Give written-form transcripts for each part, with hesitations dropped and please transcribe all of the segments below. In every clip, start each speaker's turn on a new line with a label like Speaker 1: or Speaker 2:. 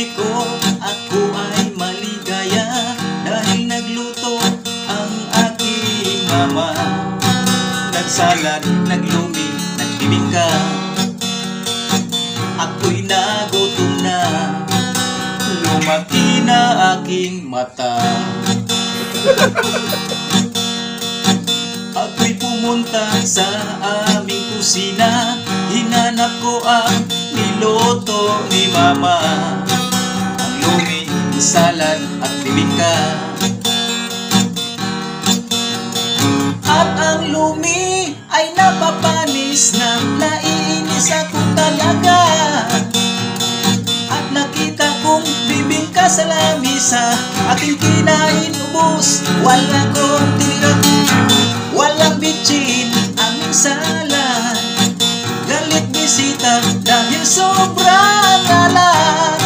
Speaker 1: Pagka-uwi ko, ako ay maligaya dahil nagluto ang aking mama. Nagsalad, naglumi, nagbibingka, ako'y nagutom na, lumaki na aking mata. Ako'y pumunta sa aming kusina, hinanap ko ang niluto ni mama. Ang lumi, salad at bibingka. At ang lumi ay napapanis na, naiinis ako talaga. At nakita kong bibingka sa lamisa, aking kinain ubos, wala kong tira. Walang bitchin, aming salad. Galit bisita dahil sobrang alat.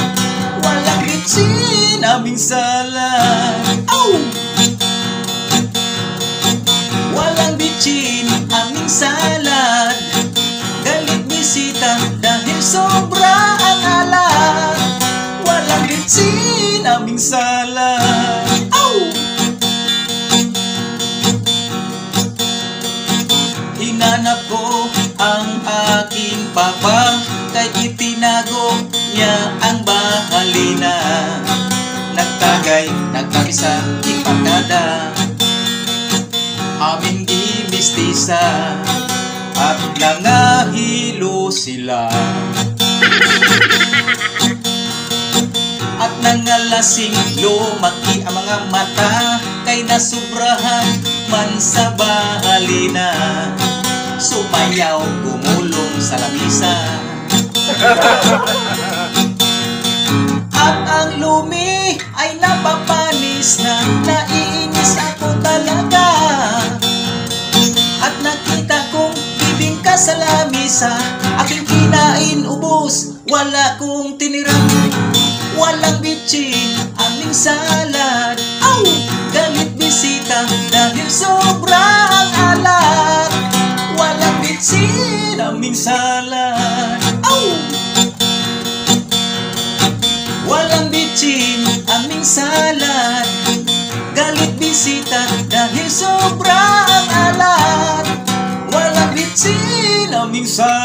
Speaker 1: Walang bitchin, aming salad. Oh! Walang bitchin, aming salad. Galit bisita dahil sobrang alat. Walang bitchin, aming salad. Oh! Hinanap ko ang aking papa, kay itinago niya ang bahalina. Nagtagay, nagkamisa, ipagkada, aming gimistisa, at nangahilo sila. At nangalasing lumaki ang mga mata, kay nasubrahan man sa bahalina. Sumayaw, gumulong sa lamisa. At ang lumi ay napapanis na, naiinis ako talaga. At nakita kong bibingka sa lamisa, aking kinain ubos, wala kong tinira. Walang bitchin, aming salad. Aw! Galit bisita dahil sobrang alat. Walang bitchin, aming salad. Aw! Walang bitchin, aming salad. Galit bisita dahil sobrang alat. Walang bitchin, aming salad.